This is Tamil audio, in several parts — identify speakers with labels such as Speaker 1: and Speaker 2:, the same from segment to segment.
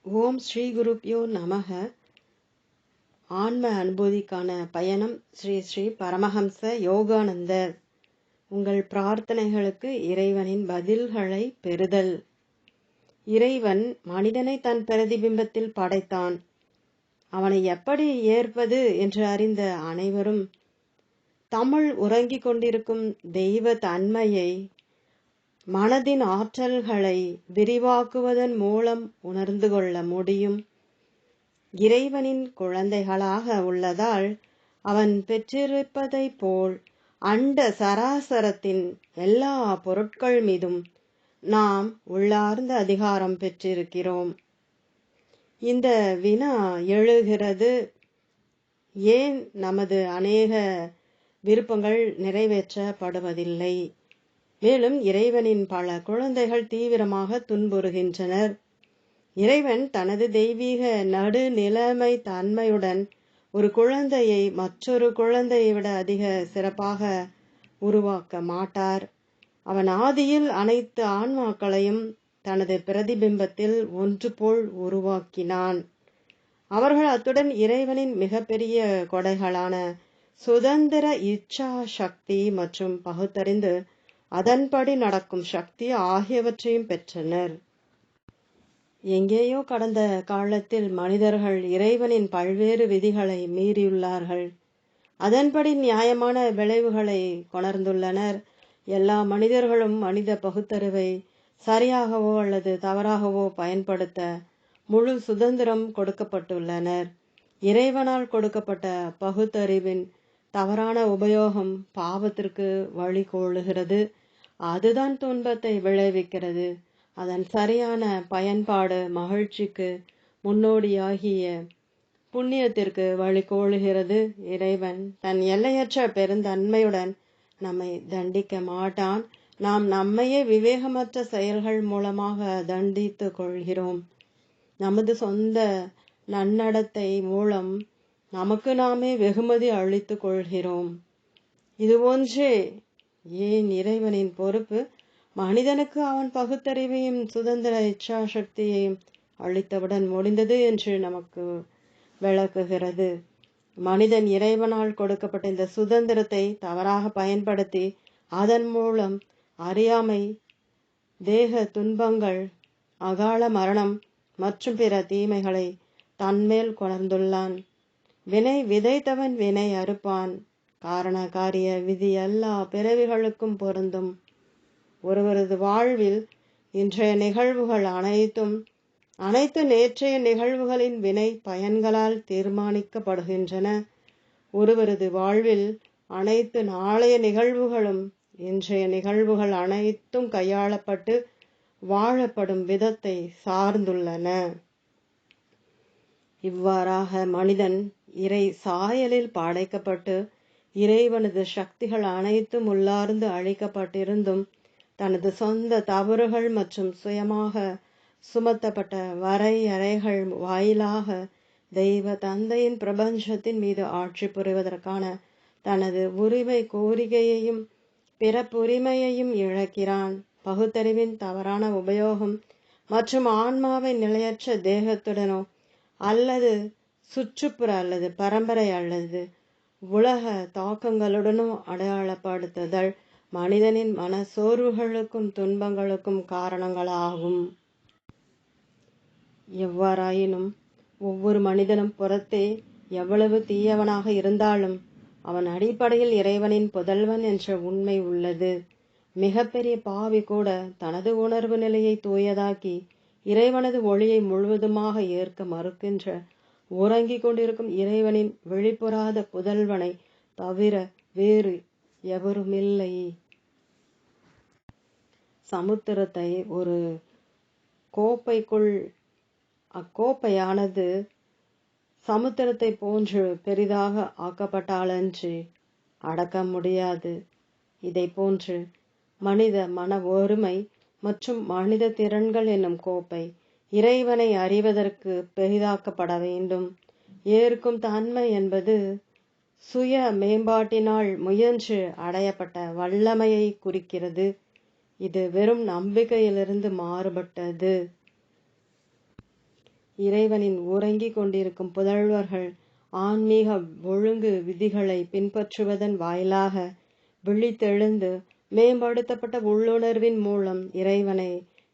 Speaker 1: ஓம் ஸ்ரீ குருப்யோ நமக. ஆன்ம அனுபூதிக்கான பயணம் ஸ்ரீ ஸ்ரீ பரமஹம்ச யோகானந்தர். உங்கள் பிரார்த்தனைகளுக்கு இறைவனின் பதில்களை பெறுதல். இறைவன் மனிதனை தன் பிரதிபிம்பத்தில் படைத்தான். அவனை எப்படி ஏற்பது என்று அறிந்த அனைவரும் தம்முள் உறங்கிக் கொண்டிருக்கும் தெய்வ தன்மையை மனதின் ஆற்றல்களை விரிவாக்குவதன் மூலம் உணர்ந்து கொள்ள முடியும். இறைவனின் குழந்தைகளாக உள்ளதால் அவன் பெற்றிருப்பதைப் போல் அண்ட சராசரத்தின் எல்லா பொருட்கள் மீதும் நாம் உள்ளார்ந்த அதிகாரம் பெற்றிருக்கிறோம். இந்த வினா எழுகிறது, ஏன் நமது அநேக விருப்பங்கள் நிறைவேற்றப்படுவதில்லை? மேலும் இறைவனின் பல குழந்தைகள் தீவிரமாக துன்புறுகின்றனர். இறைவன் தனது தெய்வீக நடுநிலைமை தன்மையுடன் ஒரு குழந்தையை மற்றொரு குழந்தையை விட அதிக சிறப்பாக உருவாக்க மாட்டார். அவன் ஆதியில் அனைத்து ஆன்மாக்களையும் தனது பிரதிபிம்பத்தில் ஒன்று போல் உருவாக்கினான். அவர்கள் அத்துடன் இறைவனின் மிகப்பெரிய கொடைகளான சுதந்திர இச்சா சக்தி மற்றும் பகுத்தறிந்து அதன்படி நடக்கும் சக்தி ஆகியவற்றையும் பெற்றனர். எங்கேயோ கடந்த காலத்தில் மனிதர்கள் இறைவனின் பல்வேறு விதிகளை மீறியுள்ளார்கள். அதன்படி நியாயமான விளைவுகளை கொணர்ந்துள்ளனர். எல்லா மனிதர்களும் மனித பகுத்தறிவை சரியாகவோ அல்லது தவறாகவோ பயன்படுத்த முழு சுதந்திரம் கொடுக்கப்பட்டுள்ளனர். இறைவனால் கொடுக்கப்பட்ட பகுத்தறிவின் தவறான உபயோகம் பாவத்திற்கு வழிகோலுகிறது. அதுதான் துன்பத்தை விளைவிக்கிறது. அதன் சரியான பயன்பாடு மகிழ்ச்சிக்கு முன்னோடியாகிய புண்ணியத்திற்கு வழிகோலுகிறது. இறைவன் தன் எல்லையற்ற பெருந்தன்மையுடன் நம்மை தண்டிக்க மாட்டான். நாம் நம்மையே விவேகமற்ற செயல்கள் மூலமாக தண்டித்து கொள்கிறோம். நமது சொந்த நன்னடத்தை மூலம் நமக்கு நாமே வெகுமதி அளித்து கொள்கிறோம். இது ஒன்றே ஏன் இறைவனின் பொறுப்பு மனிதனுக்கு அவன் பகுத்தறிவையும் சுதந்திர இச்சா சக்தியையும் அளித்தவுடன் முடிந்தது என்று நமக்கு விளக்குகிறது. மனிதன் இறைவனால் கொடுக்கப்பட்ட இந்த சுதந்திரத்தை தவறாக பயன்படுத்தி அதன் மூலம் அறியாமை, தேக துன்பங்கள், அகால மரணம் மற்றும் பிற தீமைகளை தன்மேல் கொணர்ந்துள்ளான். வினை விதைத்தவன் வினை அறுப்பான். காரண காரிய விதி எல்லா பிறவிகளுக்கும் பொருந்தும். ஒருவரது வாழ்வில் இன்றைய நிகழ்வுகள் அனைத்து நேற்றைய நிகழ்வுகளின் வினை பயன்களால் தீர்மானிக்கப்படுகின்றன. ஒருவரது வாழ்வில் அனைத்து நாளைய நிகழ்வுகளும் இன்றைய நிகழ்வுகள் அனைத்தும் கையாளப்பட்டு வாழப்படும் விதத்தை சார்ந்துள்ளன. இவ்வாறாக மனிதன் இறை சாயலில் படைக்கப்பட்டு இறைவனது சக்திகள் அனைத்தும் உள்ளார்ந்து அழிக்கப்பட்டிருந்தும் தனது சொந்த தவறுகள் மற்றும் சுயமாக சுமத்தப்பட்ட வரையறைகள் வாயிலாக தெய்வ தந்தையின் பிரபஞ்சத்தின் மீது ஆட்சி புரிவதற்கான தனது உரிமை கோரிக்கையையும் பிறப்புரிமையையும் இழக்கிறான். பகுத்தறிவின் தவறான உபயோகம் மற்றும் ஆன்மாவை நிலையற்ற தேகத்துடனோ அல்லது சுற்றுப்புற அல்லது பரம்பரை அல்லது உலக தாக்கங்களுடனோ அடையாளப்படுத்துதல் மனிதனின் மன சோர்வுகளுக்கும் துன்பங்களுக்கும் காரணங்களாகும். எவ்வாறாயினும் ஒவ்வொரு மனிதனும் புறத்தே எவ்வளவு தீயவனாக இருந்தாலும் அவன் அடிப்படையில் இறைவனின் புதல்வன் என்ற உண்மை உள்ளது. மிகப்பெரிய பாவி கூட தனது உணர்வு நிலையை தூயதாக்கி இறைவனது ஒளியை முழுவதுமாக ஏற்க மறுக்கின்ற உறங்கிக் கொண்டிருக்கும் இறைவனின் வெளிப்புறாத புதல்வனை தவிர வேறு எவருமில்லை. சமுத்திரத்தை ஒரு கோப்பைக்குள் அக்கோப்பையானது சமுத்திரத்தை போன்று பெரிதாக ஆக்கப்பட்டாலன்றி அடக்க முடியாது. இதை போன்று மனித மன ஒருமை மற்றும் மனித திறன்கள் என்னும் கோப்பை இறைவனை அறிவதற்கு பெரிதாக்கப்பட வேண்டும். ஏற்கும் தன்மை என்பது சுய மேம்பாட்டினால் முயன்று அடையப்பட்ட வல்லமையை குறிக்கிறது. இது வெறும் நம்பிக்கையிலிருந்து மாறுபட்டது. இறைவனின் உறங்கிக் கொண்டிருக்கும் புதல்வர்கள் ஆன்மீக ஒழுங்கு விதிகளை பின்பற்றுவதன் வாயிலாக விழித்தெழுந்து மேம்படுத்தப்பட்ட உள்ளுணர்வின் மூலம் இறைவனை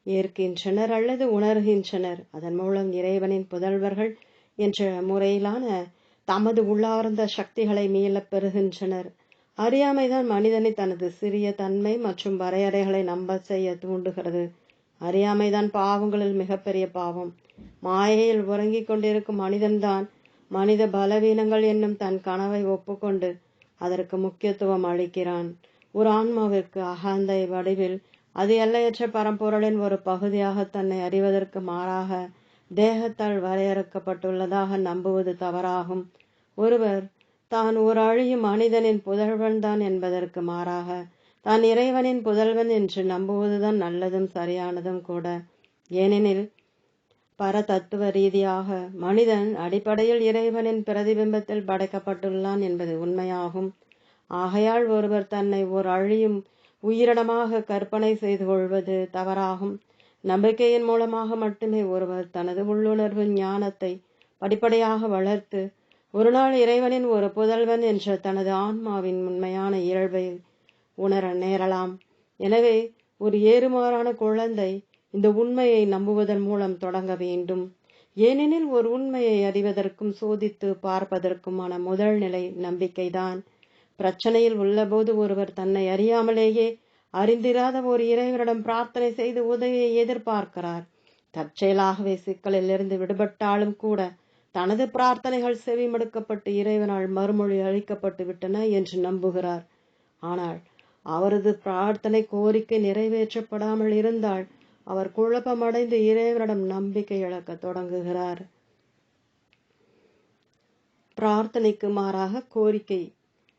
Speaker 1: ஏற்கின்றனர் அல்லது உணர்கின்றனர். அதன் மூலம் இறைவனின் புதல்வர்கள் என்ற முறையிலான தமது உள்ளார்ந்த சக்திகளை மீளப் பெறுகின்றனர். அறியாமைதான் மனிதனை தனது சிறிய தன்மை மற்றும் வரையறைகளை நம்ப செய்ய தூண்டுகிறது. அறியாமைதான் பாவங்களில் மிகப்பெரிய பாவம். மாயையில் உறங்கிக் கொண்டிருக்கும் மனிதன்தான் மனித பலவீனங்கள் என்னும் தன் கனவை ஒப்புக்கொண்டு அதற்கு முக்கியத்துவம் அளிக்கிறான். ஒரு ஆன்மாவிற்கு அகந்தை வடிவில் அது எல்லையற்ற பரம்பொருளின் ஒரு பகுதியாக தன்னை அறிவதற்கு மாறாக தேகத்தால் வரையறுக்கப்பட்டுள்ளதாக நம்புவது தவறாகும். ஒருவர் தான் ஒரு அழியும் மனிதனின் புதல்வன்தான் என்பதற்கு மாறாக தான் இறைவனின் புதல்வன் என்று நம்புவதுதான் நல்லதும் சரியானதும் கூட. ஏனெனில் பரதத்துவ ரீதியாக மனிதன் அடிப்படையில் இறைவனின் பிரதிபிம்பத்தில் படைக்கப்பட்டுள்ளான் என்பது உண்மையாகும். ஆகையால் ஒருவர் தன்னை ஒரு அழியும் உயிரினமாக கற்பனை செய்து கொள்வது தவறாகும். நம்பிக்கையின் மூலமாக மட்டுமே ஒருவர் தனது உள்ளுணர்வு ஞானத்தை படிப்படியாக வளர்த்து ஒரு நாள் இறைவனின் ஒரு புதல்வன் என்ற தனது ஆன்மாவின் உண்மையான இயல்பை உணர நேரலாம். எனவே ஒரு ஏறுமாறான குழந்தை இந்த உண்மையை நம்புவதன் மூலம் தொடங்க வேண்டும். ஏனெனில் ஒரு உண்மையை அறிவதற்கும் சோதித்து பார்ப்பதற்குமான முதல் நிலை நம்பிக்கைதான். பிரச்சனையில் உள்ளபோது ஒருவர் தன்னை அறியாமலேயே அறிந்திராத ஒரு இறைவனிடம் பிரார்த்தனை செய்து உதவியை எதிர்பார்க்கிறார். தற்செயலாகவே சிக்கலில் இருந்து விடுபட்டாலும் கூட தனது பிரார்த்தனைகள் செவிமடுக்கப்பட்டு இறைவனால் மறுமொழி அளிக்கப்பட்டு விட்டன என்று நம்புகிறார். ஆனால் அவரது பிரார்த்தனை கோரிக்கை நிறைவேற்றப்படாமல் இருந்தால் அவர் குழப்பமடைந்து இறைவனிடம் நம்பிக்கை இழக்க தொடங்குகிறார். பிரார்த்தனைக்கு மாறாக கோரிக்கை.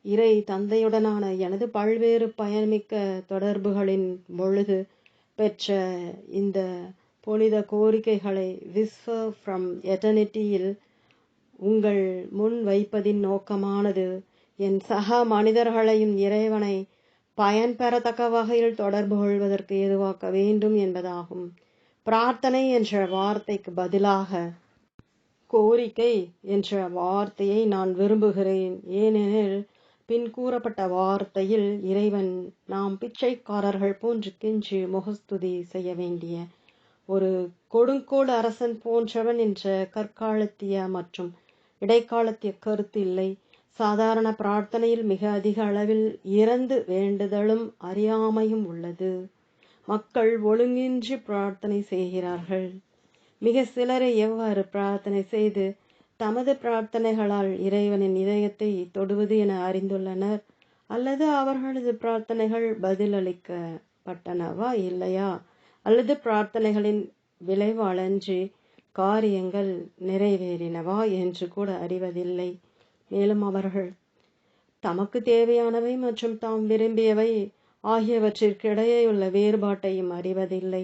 Speaker 1: இறை தந்தையுடனான எனது பல்வேறு பயன்மிக்க தொடர்புகளின் பொழுது பெற்ற இந்த புனித கோரிக்கைகளை விஸ்வ ஃப்ரம் எட்டர்னிட்டியில் உங்கள் முன் வைப்பதின் நோக்கமானது என் சக மனிதர்களையும் இறைவனை பயன்பெறத்தக்க வகையில் தொடர்பு கொள்வதற்கு ஏதுவாக்க வேண்டும் என்பதாகும். பிரார்த்தனை என்ற வார்த்தைக்கு பதிலாக கோரிக்கை என்ற வார்த்தையை நான் விரும்புகிறேன். ஏனெனில் பின் கூறப்பட்ட வார்த்தையில் இறைவன் நாம் பிச்சைக்காரர்கள் போன்று கெஞ்சி முகஸ்துதி செய்ய வேண்டிய ஒரு கொடுங்கோல் அரசன் போன்றவன் என்ற கற்காலத்திய மற்றும் இடைக்காலத்திய கருத்து இல்லை. சாதாரண பிரார்த்தனையில் மிக அதிக அளவில் இறந்து வேண்டுதலும் அறியாமையும் உள்ளது. மக்கள் ஒழுங்கின்றி பிரார்த்தனை செய்கிறார்கள். மிக சிலரை எவ்வாறு பிரார்த்தனை செய்து தமது பிரார்த்தனைகளால் இறைவனின் இதயத்தை தொடுவது என அறிந்துள்ளனர். அல்லது அவர்களது பிரார்த்தனைகள் பதிலளிக்கப்பட்டனவா இல்லையா, அல்லது பிரார்த்தனைகளின் விளைவாலன்றி காரியங்கள் நிறைவேறினவா என்று கூட அறிவதில்லை. மேலும் அவர்கள் தமக்கு தேவையானவை மற்றும் தாம் விரும்பியவை ஆகியவற்றிற்கிடையேயுள்ள வேறுபாட்டையும் அறிவதில்லை.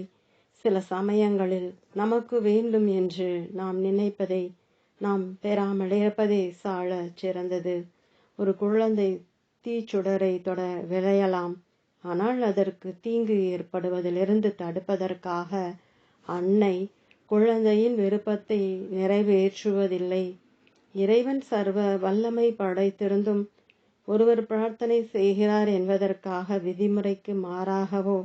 Speaker 1: சில சமயங்களில் நமக்கு வேண்டும் என்று நாம் நினைப்பதை நாம் பெறாமல் இருப்பதே சால சிறந்தது. ஒரு குழந்தை தீச்சுடரை தொட விளையலாம். ஆனால் அதற்கு தீங்கு ஏற்படுவதிலிருந்து தடுப்பதற்காக அன்னை குழந்தையின் விருப்பத்தை நிறைவேற்றுவதில்லை. இறைவன் சர்வ வல்லமை படைத்திருந்தும் ஒருவர் பிரார்த்தனை செய்கிறார் என்பதற்காக விதிமுறைக்கு மாறாகவோ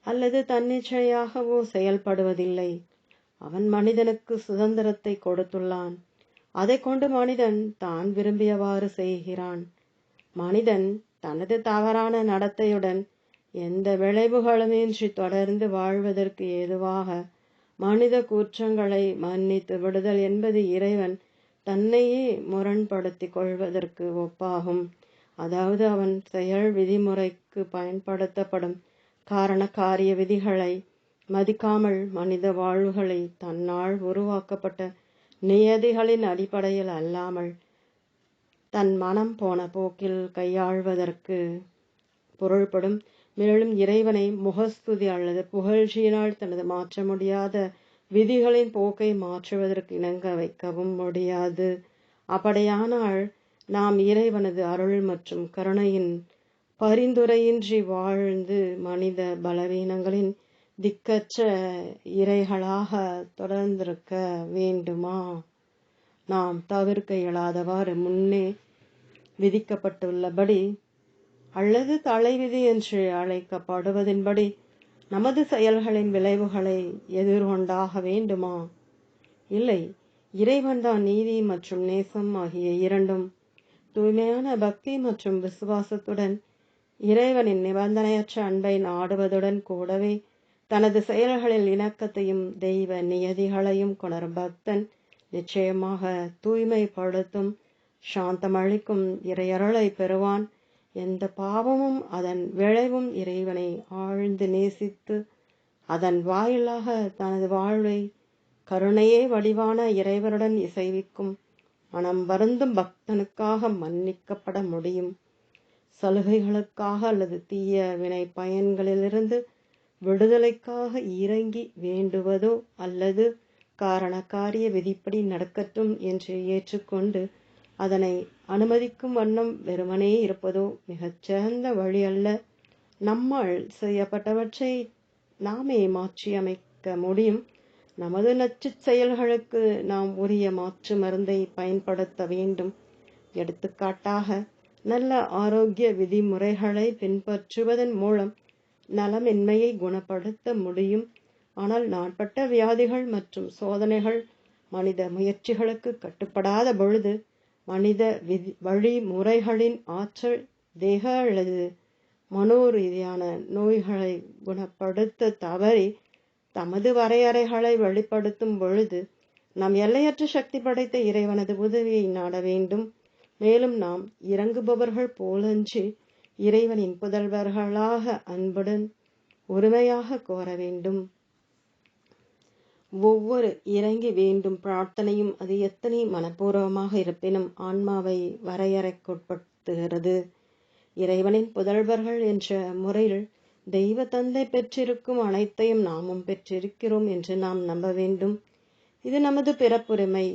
Speaker 1: அல்லது தன்னிச்சையாகவோ செயல்படுவதில்லை. அவன் மனிதனுக்கு சுதந்திரத்தை கொடுத்துள்ளான். அதை கொண்டு மனிதன் தான் விரும்பியவாறு செய்கிறான். மனிதன் தனது தவறான நடத்தையுடன் எந்த விளைவுகளுமின்றி தொடர்ந்து வாழ்வதற்கு ஏதுவாக மனித குற்றங்களை மன்னித்து விடுதல் என்பது இறைவன் தன்னையே முரண்படுத்திக் கொள்வதற்கு ஒப்பாகும். அதாவது அவன் செயல் விதிமுறைக்கு பயன்படுத்தப்படும் காரண காரிய விதிகளை மதிக்காமல் மனித வாழ்வுகளை தன்னால் உருவாக்கப்பட்ட நியதிகளின் அடிப்படையில் அல்லாமல் தன் மனம் போன போக்கில் கையாள்வதற்கு பொருள்படும். மேலும் இறைவனை முகஸ்துதி அல்லது புகழ்ச்சியினால் தனது மாற்ற முடியாத விதிகளின் போக்கை மாற்றுவதற்கு இணங்க வைக்கவும் முடியாது. அப்படியானால் நாம் இறைவனது அருள் மற்றும் கருணையின் பரிந்துரையின்றி வாழ்ந்து மனித பலவீனங்களின் திக்கற்ற இரைகளாக தொடர்ந்திருக்க வேண்டுமா? நாம் தவிர்க்க இயலாதவாறு முன்னே விதிக்கப்பட்டுள்ளபடி அல்லது தலைவிதி என்று அழைக்கப்படுவதின்படி நமது செயல்களின் விளைவுகளை எதிர்கொண்டாக வேண்டுமா? இல்லை. இறைவன்தான் நீதி மற்றும் நேசம் ஆகிய இரண்டும் தூய்மையான பக்தி மற்றும் விசுவாசத்துடன் இறைவனின் நிபந்தனையற்ற அன்பை நாடுவதுடன் கூடவே தனது செயல்களில் இணக்கத்தையும் தெய்வ நியதிகளையும் கொணரும் பக்தன் நிச்சயமாக தூய்மைப்படுத்தும் சாந்தமளிக்கும் இறையருளை பெறுவான். எந்த பாவமும் அதன் விளைவும் இறைவனை ஆழ்ந்து நேசித்து அதன் வாயிலாக தனது வாழ்வை கருணையே வடிவான இறைவனுடன் இசைவிக்கும் மனம் வருந்தும் பக்தனுக்காக மன்னிக்கப்பட முடியும். சலுகைகளுக்காக அல்லது தீய வினை பயன்களிலிருந்து விடுதலைக்காக இறங்கி வேண்டுவதோ அல்லது காரணக்காரிய விதிப்படி நடக்கட்டும் என்று ஏற்றுக்கொண்டு அதனை அனுமதிக்கும் வண்ணம் வெறுமனே இருப்பதோ மிகச்சிறந்த வழி அல்ல. நம்மால் செய்யப்பட்டவற்றை நாமே மாற்றியமைக்க முடியும். நமது நச்சுச் செயல்களுக்கு நாம் உரிய மாற்று மருந்தை பயன்படுத்த வேண்டும். எடுத்துக்காட்டாக, நல்ல ஆரோக்கிய விதிமுறைகளை பின்பற்றுவதன் மூலம் நலமின்மையை குணப்படுத்த முடியும். ஆனால் நாட்பட்ட வியாதிகள் மற்றும் சோதனைகள் மனித முயற்சிகளுக்கு கட்டுப்படாத பொழுது மனித வழிமுறைகளின் ஆற்றல் தேக அல்லது மனோரீதியான நோய்களை குணப்படுத்த தவறி தமது வரையறைகளை வெளிப்படுத்தும் பொழுது நாம் எல்லையற்ற சக்தி படைத்த இறைவனது உதவியை நாட வேண்டும். மேலும் நாம் இறங்குபவர்கள் போலன்றி இறைவனின் புதல்வர்களாக அன்புடன் உரிமையாக கோர வேண்டும். ஒவ்வொரு இறங்கி வேண்டும் பிரார்த்தனையும் அது எத்தனை மனப்பூர்வமாக இருப்பினும் ஆன்மாவை வரையறைக்குட்படுத்துகிறது. இறைவனின் புதல்வர்கள் என்ற முறையில் தெய்வ தந்தை பெற்றிருக்கும் அனைத்தையும் நாமும் பெற்றிருக்கிறோம் என்று நாம் நம்ப வேண்டும். இது நமது பிறப்புரிமை.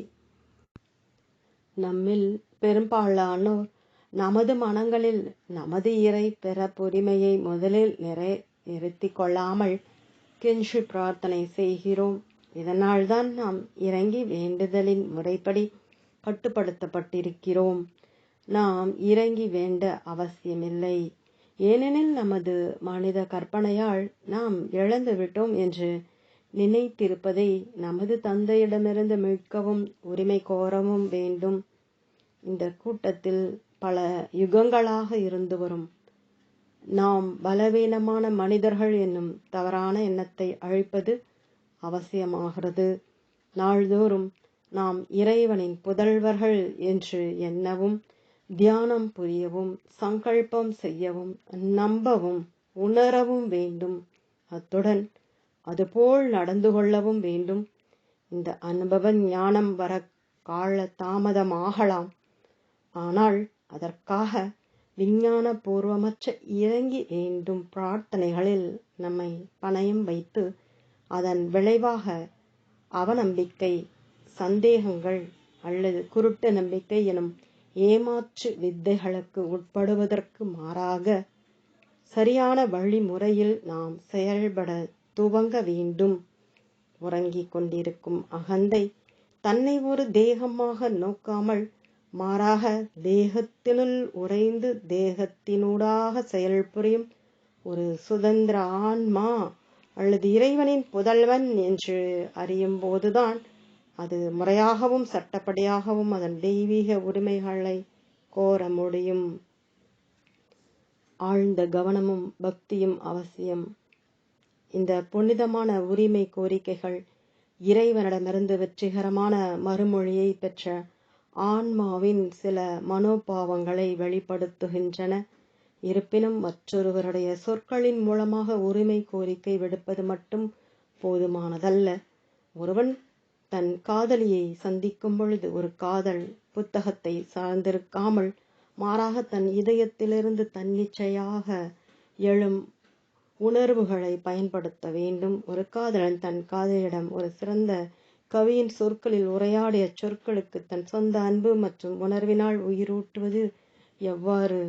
Speaker 1: நம்மில் பெரும்பாலானோர் நமது மனங்களில் நமது இறை பிறப்புரிமையை முதலில் நிறுத்திக் கொள்ளாமல் கெஞ்சி பிரார்த்தனை செய்கிறோம். இதனால்தான் நாம் இறங்கி வேண்டுதலின் முறைப்படி கட்டுப்படுத்தப்பட்டிருக்கிறோம். நாம் இறங்கி வேண்ட அவசியமில்லை. ஏனெனில் நமது மனித கற்பனையால் நாம் இழந்து விட்டோம் என்று நினைத்திருப்பதை நமது தந்தையிடமிருந்து மீட்கவும் உரிமை கோரவும் வேண்டும். இந்த கூட்டத்தில் பல யுகங்களாக இருந்து வரும் நாம் பலவீனமான மனிதர்கள் என்னும் தவறான எண்ணத்தை அழிப்பது அவசியமாகிறது. நாள்தோறும் நாம் இறைவனின் புதல்வர்கள் என்று எண்ணவும் தியானம் புரியவும் சங்கல்பம் செய்யவும் நம்பவும் உணரவும் வேண்டும். அத்துடன் அதுபோல் நடந்து கொள்ளவும் வேண்டும். இந்த அனுபவ ஞானம் வர கால தாமதமாகலாம். ஆனால் அதற்காக விஞ்ஞான பூர்வமற்ற இறங்கி வேண்டும் பிரார்த்தனைகளில் நம்மை பணயம் வைத்து அதன் விளைவாக அவநம்பிக்கை, சந்தேகங்கள் அல்லது குருட்டு நம்பிக்கை எனும் ஏமாற்று வித்தைகளுக்கு உட்படுவதற்கு மாறாக சரியான வழிமுறையில் நாம் செயல்பட துவங்க வேண்டும். உறங்கிக் கொண்டிருக்கும் அகந்தை தன்னை ஒரு தேகமாக நோக்காமல் மாறாக தேகத்தினுள் உறைந்து தேகத்தினூடாக செயல்புரியும் ஒரு சுதந்திர ஆன்மா அல்லது இறைவனின் புதல்வன் என்று அறியும் போதுதான் அது முறையாகவும் சட்டப்படியாகவும் அதன் தெய்வீக உரிமைகளை கோர முடியும். ஆழ்ந்த கவனமும் பக்தியும் அவசியம். இந்த புனிதமான உரிமை கோரிக்கைகள் இறைவனிடமிருந்து வெற்றிகரமான மறுமொழியை பெற்ற ஆன்மாவின் சில மனோபாவங்களை வெளிப்படுத்துகின்றன. இருப்பினும் மற்றொருவருடைய சொற்களின் மூலமாக உரிமை கோரிக்கை விடுப்பது மட்டும் போதுமானதல்ல. ஒருவன் தன் காதலியை சந்திக்கும் பொழுது ஒரு காதல் புத்தகத்தை சார்ந்திருக்காமல் மாறாக தன் இதயத்திலிருந்து தன்னிச்சையாக எழும் உணர்வுகளை பயன்படுத்த வேண்டும். ஒரு காதலன் தன் காதலியிடம் ஒரு சிறந்த கவியின் சொற்களில் உரையாடிய சொற்களுக்கு தன் சொந்த அன்பு மற்றும் உணர்வினால் உயிரூட்டுவது எவ்வாறு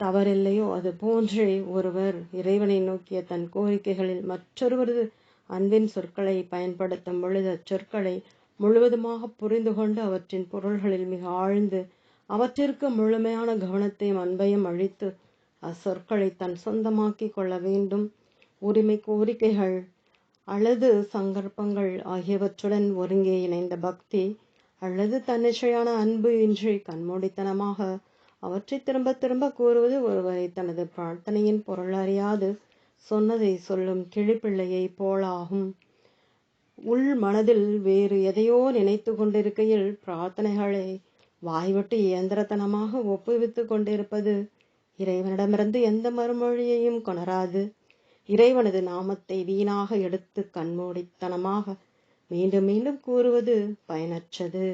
Speaker 1: தவறில்லையோ அது போன்றே ஒருவர் இறைவனை நோக்கிய தன் கோரிக்கைகளில் மற்றொருவரது அன்பின் சொற்களை பயன்படுத்தும் பொழுது அச்சொற்களை முழுவதுமாக புரிந்து கொண்டு அவற்றின் பொருள்களில் மிக ஆழ்ந்து அவற்றிற்கு முழுமையான கவனத்தையும் அன்பையும் அளித்து அச்சொற்களை தன் சொந்தமாக்கி கொள்ள வேண்டும். உரிமை கோரிக்கைகள் அல்லது சங்கற்பங்கள் ஆகியவற்றுடன் ஒருங்கே இணைந்த பக்தி அல்லது தன்னிச்சையான அன்பு இன்றி கண்மூடித்தனமாக அவற்றை திரும்ப திரும்ப கூறுவது ஒருவரை தனது பிரார்த்தனையின் பொருள் அறியாது சொன்னதை சொல்லும் கிளிப்பிள்ளையை போலாகும். உள் மனதில் வேறு எதையோ நினைத்து கொண்டிருக்கையில் பிரார்த்தனைகளை வாய்விட்டு இயந்திரத்தனமாக ஒப்புவித்து கொண்டிருப்பது இறைவனிடமிருந்து எந்த மறுமொழியையும் கொணராது. இறைவனது நாமத்தை வீணாக எடுத்து கண்மூடித்தனமாக மீண்டும் மீண்டும் கூறுவது பயனற்றது.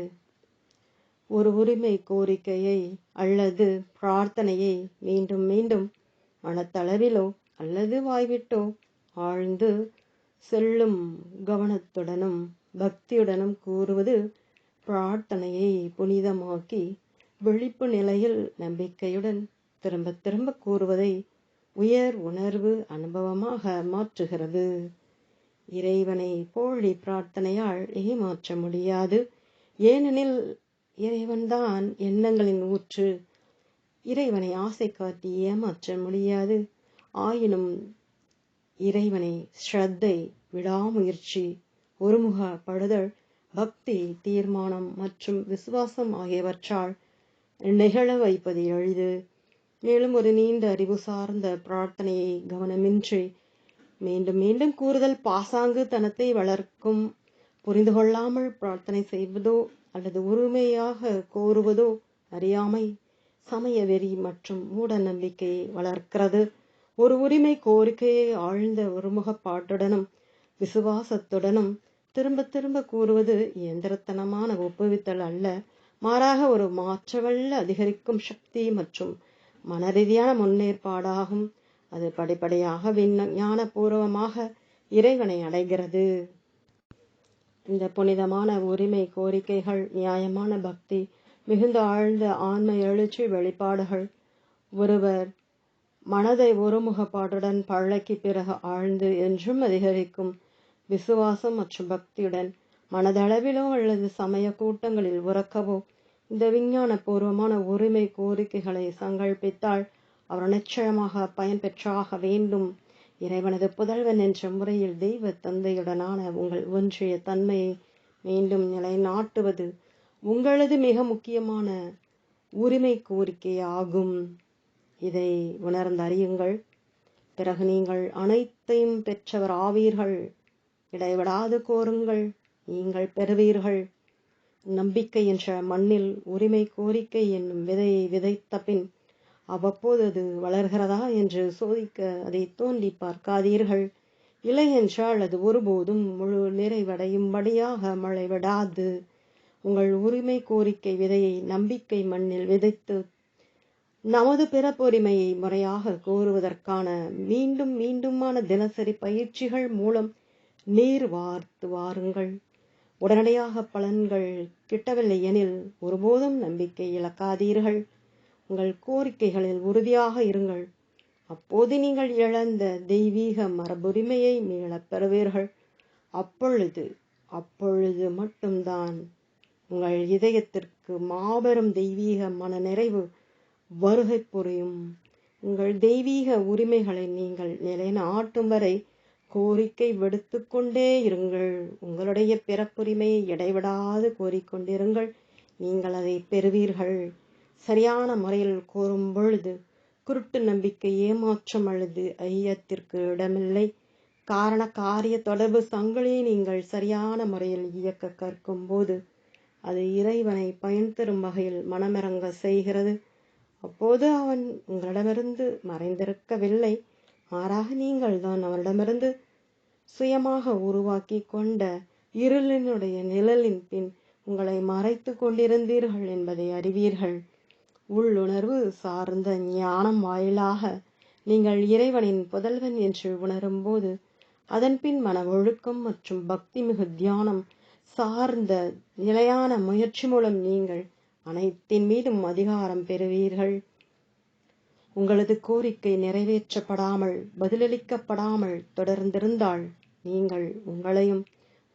Speaker 1: ஒரு உரிமை கோரிக்கையை அல்லது பிரார்த்தனையை மீண்டும் மீண்டும் மனத்தளவிலோ அல்லது வாய்விட்டோ ஆழ்ந்து செல்லும் கவனத்துடனும் பக்தியுடனும் கூறுவது பிரார்த்தனையை புனிதமாக்கி விழிப்பு நிலையில் நம்பிக்கையுடன் திரும்ப திரும்ப கூறுவதை உயர் உணர்வு அனுபவமாக மாற்றுகிறது. இறைவனை போலி பிரார்த்தனையால் ஏமாற்ற முடியாது. ஏனெனில் இறைவன்தான் எண்ணங்களின் ஊற்று. இறைவனை ஆசை காட்டி ஏமாற்ற முடியாது. ஆயினும் இறைவனை ஸ்ரத்தை, விடாமுயற்சி, ஒருமுகப்படுதல், பக்தி, தீர்மானம் மற்றும் விசுவாசம் ஆகியவற்றால் நிகழ வைப்பது எளிது. மேலும் ஒரு நீண்ட அறிவு சார்ந்த பிரார்த்தனையை கவனமின்றி மீண்டும் மீண்டும் கூறுதல் பாசாங்கு தனத்தை வளர்க்கும். புரிந்து கொள்ளாமல் பிரார்த்தனை செய்வதோ அல்லது உரிமையாக கோருவதோ அறியாமை, சமய வெறி மற்றும் மூட நம்பிக்கையை வளர்க்கிறது. ஒரு உரிமை கோரிக்கையை ஆழ்ந்த ஒருமுகப்பாட்டுடனும் விசுவாசத்துடனும் திரும்ப திரும்ப கூறுவது இயந்திரத்தனமான ஒப்புவித்தல் அல்ல, மாறாக ஒரு மாற்றவல்ல அதிகரிக்கும் சக்தி மற்றும் மனரீதியான முன்னேற்பாடாகும். அது படிப்படியாக ஞானபூர்வமாக இறைவனை அடைகிறது. இந்த புனிதமான உரிமை கோரிக்கைகள் நியாயமான பக்தி மிகுந்த ஆழ்ந்த ஆன்ம எழுச்சி வெளிப்பாடுகள். ஒருவர் மனதை ஒருமுகப்பாட்டுடன் பழக்கி பிறகு ஆழ்ந்து என்றும் அதிகரிக்கும் விசுவாசம் மற்றும் பக்தியுடன் மனதளவிலோ அல்லது சமய கூட்டங்களில் உறக்கவோ இந்த விஞ்ஞான பூர்வமான உரிமை கோரிக்கைகளை சங்கல்பித்தால் அவர் நிச்சயமாக பயன்பெற்றாக வேண்டும். இறைவனது புதல்வன் என்ற முறையில் தெய்வ தந்தையுடனான உங்கள் ஒன்றிய தன்மையை மீண்டும் நிலைநாட்டுவது உங்களது மிக முக்கியமான உரிமை கோரிக்கையாகும். இதை உணர்ந்தறியுங்கள். பிறகு நீங்கள் அனைத்தையும் பெற்றவர் ஆவீர்கள். இடைவிடாது கோருங்கள், நீங்கள் பெறுவீர்கள். நம்பிக்கை என்ற மண்ணில் உரிமை கோரிக்கை என்னும் விதையை விதைத்த பின் அவ்வப்போது அது வளர்கிறதா என்று சோதிக்க அதை தோண்டி பார்க்காதீர்கள். இல்லை என்றால் அது ஒருபோதும் முழு நிறைவடையும்படியாக மழை விடாது. உங்கள் உரிமை கோரிக்கை விதையை நம்பிக்கை மண்ணில் விதைத்து நமது பிறப்புரிமையை முறையாக கோருவதற்கான மீண்டும் மீண்டுமான தினசரி பயிற்சிகள் மூலம் நீர் வார்த்து வாருங்கள். உடனடியாக பலன்கள் கிட்டவில்லை எனில் ஒருபோதும் நம்பிக்கை இழக்காதீர்கள். உங்கள் கோரிக்கைகளில் உறுதியாக இருங்கள். அப்போது நீங்கள் இழந்த தெய்வீக மரபுரிமையை மீளப் பெறுவீர்கள். அப்பொழுது மட்டும்தான் உங்கள் இதயத்திற்கு மாபெரும் தெய்வீக மன நிறைவு வருகை புரியும். உங்கள் தெய்வீக உரிமைகளை நீங்கள் நிலைநாட்டும் வரை கோரிக்கை விடுத்து கொண்டே இருங்கள். உங்களுடைய பிறப்புரிமையை இடைவிடாது கோரிக்கொண்டிருங்கள். நீங்கள் அதை பெறுவீர்கள். சரியான முறையில் கோரும் பொழுது குருட்டு நம்பிக்கை, ஏமாற்றம் அல்லது ஐயத்திற்கு இடமில்லை. காரண காரிய தொடர்பு சங்கிலியை நீங்கள் சரியான முறையில் இயக்க கற்கும் போது அது இறைவனை பயன் தரும் வகையில் மனமிறங்க செய்கிறது. அப்போது அவன் உங்களிடமிருந்து மறைந்திருக்கவில்லை, மாறாக நீங்கள் தான் அவரிடமிருந்து சுயமாக உருவாக்கி கொண்ட இருளினுடைய நிழலின் பின் உங்களை மறைத்து கொண்டிருந்தீர்கள் என்பதை அறிவீர்கள். உள்ளுணர்வு சார்ந்த ஞானம் வாயிலாக நீங்கள் இறைவனின் புதல்வன் என்று உணரும் போது அதன்பின் மன ஒழுக்கம் மற்றும் பக்தி மிகு தியானம் சார்ந்த நிலையான முயற்சி மூலம் நீங்கள் அனைத்தின் மீதும் அதிகாரம் பெறுவீர்கள். உங்களது கோரிக்கை நிறைவேற்றப்படாமல் பதிலளிக்கப்படாமல் தொடர்ந்திருந்தால் நீங்கள் உங்களையும்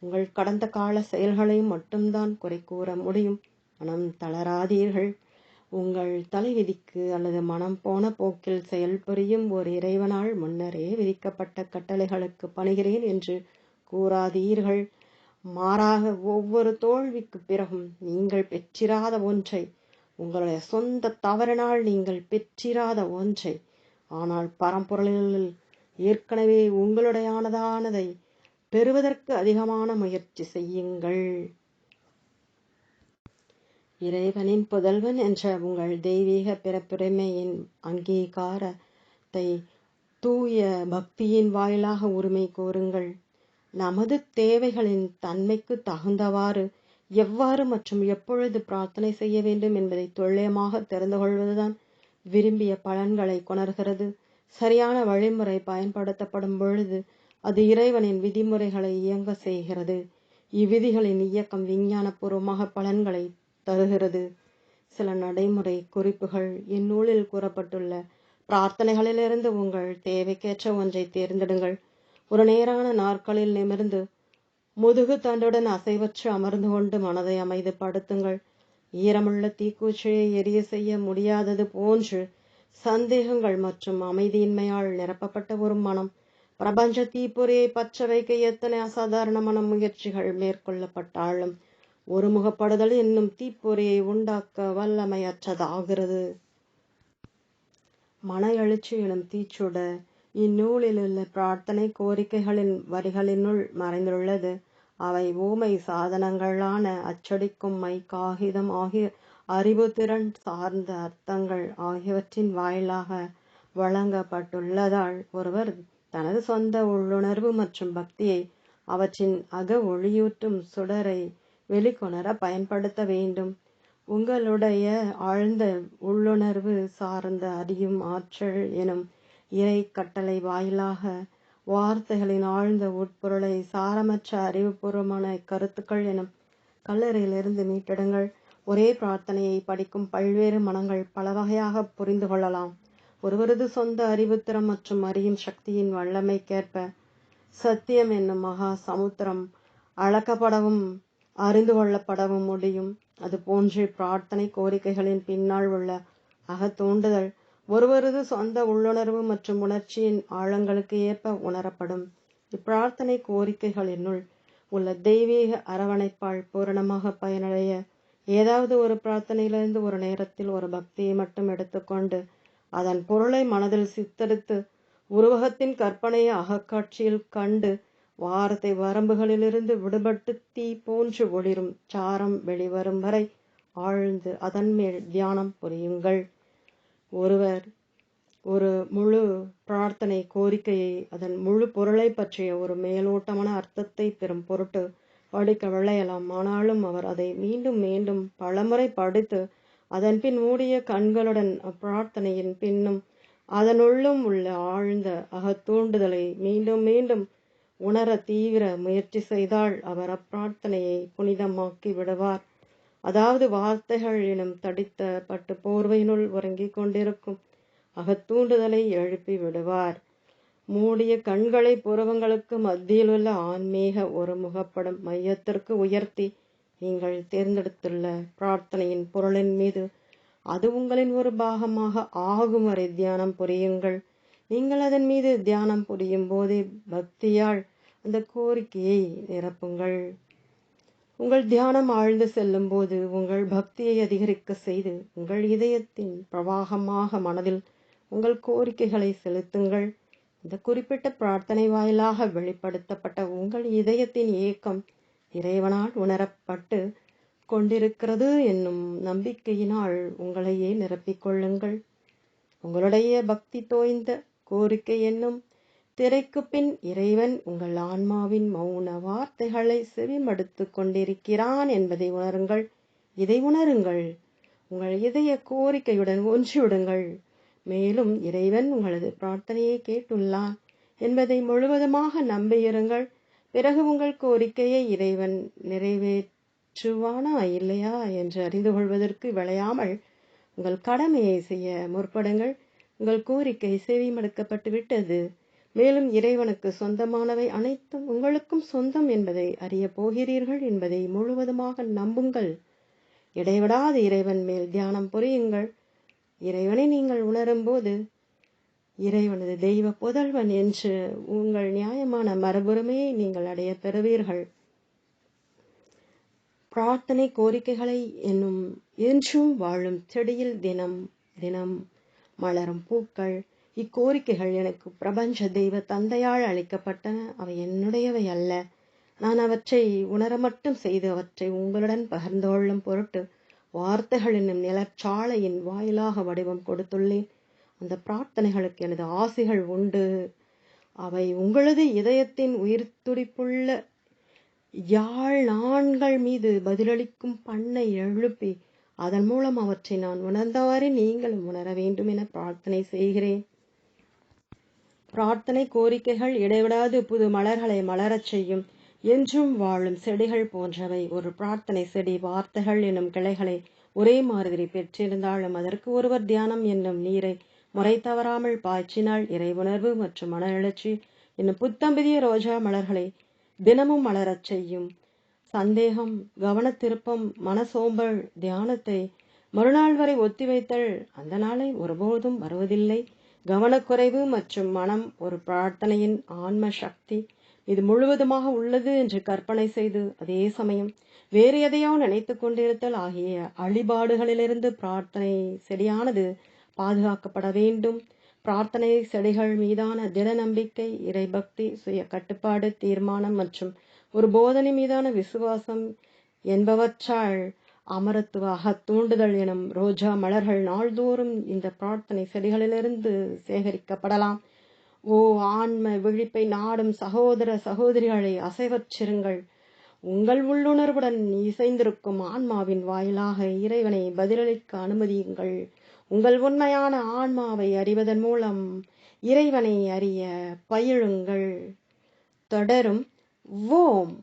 Speaker 1: உங்கள் கடந்த கால செயல்களையும் மட்டும்தான் குறை கூற முடியும். மனம் தளராதீர்கள். உங்கள் தலைவிதிக்கு அல்லது மனம் போன போக்கில் செயல்புரியும் ஒரு இறைவனால் முன்னரே விதிக்கப்பட்ட கட்டளைகளுக்கு பணிகிறேன் என்று கூறாதீர்கள். மாறாக ஒவ்வொரு தோல்விக்கு பிறகும் நீங்கள் பெற்றிராத ஒன்றை, உங்களுடைய சொந்த தவறினால் நீங்கள் பெற்றிராத ஒன்றை, ஆனால் பரம்பொருளில் ஏற்கனவே உங்களுடையதானதை பெறுவதற்கு அதிகமான முயற்சி செய்யுங்கள். இறைவனின் புதல்வன் என்ற உங்கள் தெய்வீக பிறப்புரிமையின் அங்கீகாரத்தை தூய பக்தியின் வாயிலாக உரிமை கோருங்கள். நமது தேவைகளின் தன்மைக்கு தகுந்தவாறு எவ்வாறு மற்றும் எப்பொழுது பிரார்த்தனை செய்ய வேண்டும் என்பதை துல்லியமாக தெரிந்து கொள்வதுதான் விரும்பிய பலன்களை கொணர்கிறது. சரியான வழிமுறை பயன்படுத்தப்படும் பொழுது அது இறைவனின் விதிமுறைகளை இயங்க செய்கிறது. இவ்விதிகளின் இயக்கம் விஞ்ஞானபூர்வமாக பலன்களை தருகிறது. சில நடைமுறை குறிப்புகள் இந்நூலில் கூறப்பட்டுள்ள பிரார்த்தனைகளிலிருந்து உங்கள் தேவைக்கேற்ற ஒன்றை தேர்ந்தெடுங்கள். ஒரு நேரான நாற்காலியில் நிமிர்ந்து முதுகு தண்டுடன் அசைவற்று அமர்ந்து கொண்டு மனதை அமைதிப்படுத்துங்கள். ஈரமுள்ள தீக்குச்சியை எரிய செய்ய முடியாதது போன்று சந்தேகங்கள் மற்றும் அமைதியின்மையால் நிரப்பப்பட்ட ஒரு மனம். பிரபஞ்ச தீப்பொறியை பற்ற வைக்க எத்தனை அசாதாரணமான முயற்சிகள் மேற்கொள்ளப்பட்டாலும் ஒருமுகப்படுதல் என்னும் தீப்பொறியை உண்டாக்க வல்லமையற்றதாகிறது. மன எழுச்சி எனும் தீச்சுட இந்நூலில் உள்ள பிரார்த்தனை கோரிக்கைகளின் வரிகளினுள் மறைந்துள்ளது. அவை ஊமை சாதனங்களான அச்சடிக்கும் மை, காகிதம் ஆகிய அறிவுத்திறன் சார்ந்த அர்த்தங்கள் ஆகியவற்றின் வாயிலாக வழங்கப்பட்டுள்ளதால் ஒருவர் தனது சொந்த உள்ளுணர்வு மற்றும் பக்தியை அவற்றின் அக ஒளியூட்டும் சுடரை வெளிக்கொணர பயன்படுத்த வேண்டும். உங்களுடைய ஆழ்ந்த உள்ளுணர்வு சார்ந்த அறியும் ஆற்றல் எனும் இறை கட்டளை வாயிலாக வார்த்தைகளின் ஆழ்ந்த உட்பொருளை சாரமற்ற அறிவுபூர்வமான கருத்துக்கள் எனும் கல்லறையிலிருந்து மீட்டெடுங்கள். ஒரே பிரார்த்தனையை படிக்கும் பல்வேறு மனங்கள் பல வகையாக புரிந்து கொள்ளலாம். ஒருவரது சொந்த அறிவுத்திறம் மற்றும் அறியும் சக்தியின் வல்லமைக்கேற்ப சத்தியம் என்னும் மகா சமுத்திரம் அளக்கப்படவும் அறிந்து கொள்ளப்படவும் முடியும். அதுபோன்று பிரார்த்தனை கோரிக்கைகளின் பின்னால் உள்ள அகத்தூண்டுதல் ஒருவரது சொந்த உள்ளுணர்வு மற்றும் உணர்ச்சியின் ஆழங்களுக்கு ஏற்ப உணரப்படும். இப்பிரார்த்தனை கோரிக்கைகளினுள் உள்ள தெய்வீக அரவணைப்பால் பூரணமாக பயனடைய ஏதாவது ஒரு பிரார்த்தனையிலிருந்து ஒரு நேரத்தில் ஒரு பக்தியை மட்டும் எடுத்துக்கொண்டு அதன் பொருளை மனதில் சித்தரித்து உருவகத்தின் கற்பனையை அகக்காட்சியில் கண்டு வார்த்தை வரம்புகளிலிருந்து விடுபட்டு தீ போன்று ஒளிரும் சாரம் வெளிவரும் வரை ஆழ்ந்து அதன் மேல் தியானம் புரியுங்கள். ஒருவர் ஒரு முழு பிரார்த்தனை கோரிக்கையை அதன் முழு பொருளை பற்றிய ஒரு மேலோட்டமான அர்த்தத்தை பெறும் பொருட்டு படிக்க விளையலாம். ஆனாலும் அவர் அதை மீண்டும் மீண்டும் பலமுறை படித்து அதன் பின் மூடிய கண்களுடன் அப்பிரார்த்தனையின் பின்னும் அதனுள்ளும் உள்ள ஆழ்ந்த அகத்தூண்டுதலை மீண்டும் மீண்டும் உணர தீவிர முயற்சி செய்தால் அவர் அப்பிரார்த்தனையை புனிதமாக்கி விடுவார். அதாவது வார்த்தைகள் எனும் தடித்த பட்டு போர்வையினுள் உறங்கிக் கொண்டிருக்கும் அகத்தூண்டுதலை எழுப்பி விடுவார். மூடிய கண்களை புருவங்களுக்கு மத்தியில் உள்ள ஆன்மீக ஒருமுகப்படும் மையத்திற்கு உயர்த்தி நீங்கள் தேர்ந்தெடுத்துள்ள பிரார்த்தனையின் பொருளின் மீது அது உங்களின் ஒரு பாகமாக ஆகும் வரை தியானம் புரியுங்கள். நீங்கள் அதன் மீது தியானம் புரியும் போதே பக்தியால் அந்த கோரிக்கையை நிரப்புங்கள். உங்கள் தியானம் ஆழ்ந்து செல்லும் போது உங்கள் பக்தியை அதிகரிக்க செய்து உங்கள் இதயத்தின் பிரவாகமாக மனதில் உங்கள் கோரிக்கைகளை செலுத்துங்கள். இந்த குறிப்பிட்ட பிரார்த்தனை வாயிலாக வெளிப்படுத்தப்பட்ட உங்கள் இதயத்தின் ஏக்கம் இறைவனால் உணரப்பட்டு கொண்டிருக்கிறது என்னும் நம்பிக்கையினால் உங்களையே நிரப்பிக்கொள்ளுங்கள். உங்களுடைய பக்தி தோய்ந்த கோரிக்கை என்னும் திரைக்கு பின் இறைவன் உங்கள் ஆன்மாவின் மௌன வார்த்தைகளை செவிமடுத்து கொண்டிருக்கிறான் என்பதை உணருங்கள். இதை உணருங்கள். உங்கள் இதய கோரிக்கையுடன் ஒன்றிவிடுங்கள். மேலும் இறைவன் உங்களது பிரார்த்தனையை கேட்டுள்ளான் என்பதை முழுவதுமாக நம்பியிருங்கள். பிறகு உங்கள் கோரிக்கையை இறைவன் நிறைவேற்றுவானா இல்லையா என்று அறிந்து கொள்வதற்கு விளையாமல் உங்கள் கடமையை செய்ய முற்படுங்கள். உங்கள் கோரிக்கை செவிமடுக்கப்பட்டு விட்டது. மேலும் இறைவனுக்கு சொந்தமானவை அனைத்தும் உங்களுக்கும் சொந்தம் என்பதை அறியப் போகிறீர்கள் என்பதை முழுவதுமாக நம்புங்கள். இடைவிடாது இறைவன் மேல் தியானம் புரியுங்கள். இறைவனை நீங்கள் உணரும்போது இறைவனது தெய்வ புதல்வன் என்று உங்கள் நியாயமான மரபுரிமையை நீங்கள் அடைய பெறுவீர்கள். பிரார்த்தனை கோரிக்கைகளை என்னும் என்றும் வாழும் செடியில் தினம் தினம் மலரும் பூக்கள். இக்கோரிக்கைகள் எனக்கு பிரபஞ்ச தெய்வ தந்தையால் அளிக்கப்பட்டன. அவை என்னுடையவை அல்ல. நான் அவற்றை உணர மட்டும் செய்து அவற்றை உங்களுடன் பகிர்ந்து கொள்ளும் பொருட்டு வார்த்தைகள் என்னும் நிலச்சாலையின் வாயிலாக வடிவம் கொடுத்துள்ளேன். அந்த பிரார்த்தனைகளுக்கு எனது ஆசைகள் உண்டு. அவை உங்களது இதயத்தின் உயிர் துடிப்புள்ள யாழ் நான்கள் மீது பதிலளிக்கும் பண்ணை எழுப்பி அதன் மூலம் அவற்றை நான் உணர்ந்தவாறு நீங்களும் உணர வேண்டும் என பிரார்த்தனை செய்கிறேன். பிரார்த்தனை கோரிக்கைகள் இடைவிடாது புது மலர்களை மலரச் செய்யும் என்றும் வாழும் செடிகள் போன்றவை. ஒரு பிரார்த்தனை செடி வார்த்தைகள் என்னும் கிளைகளை ஒரே மாதிரி பெற்றிருந்தாலும் அதற்கு ஒருவர் தியானம் என்னும் நீரை முறை தவறாமல் பாய்ச்சினால் இறை உணர்வு மற்றும் மன எழுச்சி என்னும் புத்தம்புதிய ரோஜா மலர்களை தினமும் மலரச் செய்யும். சந்தேகம், கவனத்திருப்பம், மனசோம்பல், தியானத்தை மறுநாள் வரை ஒத்திவைத்தல் அந்த நாளை ஒருபோதும் வருவதில்லை. கவனக்குறைவு மற்றும் மனம் ஒரு பிரார்த்தனையின் ஆன்ம சக்தி இது முழுவதுமாக உள்ளது என்று கற்பனை செய்து அதே சமயம் வேறு எதையோ நினைத்து கொண்டிருத்தல் ஆகிய அழிபாடுகளிலிருந்து பிரார்த்தனை செடியானது பாதுகாக்கப்பட வேண்டும். பிரார்த்தனை செடிகள் மீதான திட நம்பிக்கை, இறைபக்தி, சுய கட்டுப்பாடு, தீர்மானம் மற்றும் ஒரு போதனை மீதான விசுவாசம் என்பவற்றால் அமரத்துவ அகத்தூண்டுதல் எனும் ரோஜா மலர்கள் நாள்தோறும் இந்த பிரார்த்தனை செடிகளிலிருந்து சேகரிக்கப்படலாம். ஓ ஆன்ம விழிப்பை நாடும் சகோதர சகோதரிகளை அசைவற்றிருங்கள். உங்கள் உள்ளுணர்வுடன் இசைந்திருக்கும் ஆன்மாவின் வாயிலாக இறைவனை பதிலளிக்க அனுமதியுங்கள். உங்கள் உண்மையான ஆன்மாவை அறிவதன் மூலம் இறைவனை அறிய பயிலுங்கள். தொடரும். ஓம்.